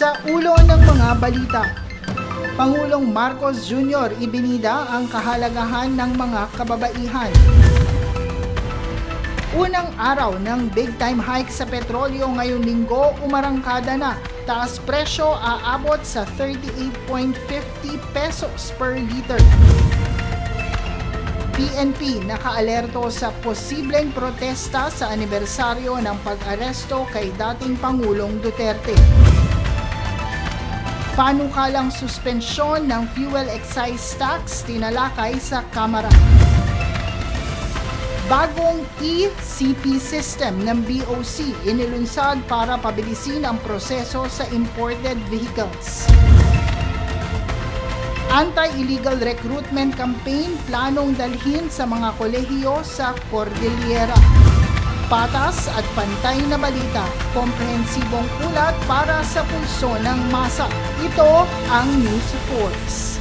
Sa ulo ng mga balita, Pangulong Marcos Jr. ibinida ang kahalagahan ng mga kababaihan. Unang araw ng big time hike sa petrolyo ngayong linggo, umarangkada na. Taas presyo aabot sa 38.50 pesos per liter. PNP nakaalerto sa posibleng protesta sa anibersaryo ng pag-aresto kay dating Pangulong Duterte. Panukalang suspensyon ng fuel excise tax tinalakay sa Kamara. Bagong e-CP system ng BOC inilunsad para pabilisin ang proseso sa imported vehicles. Anti-illegal recruitment campaign planong dalhin sa mga kolehiyo sa Cordillera. Patas at pantay na balita, komprehensibong ulat para sa pulso ng masa. Ito ang News Force.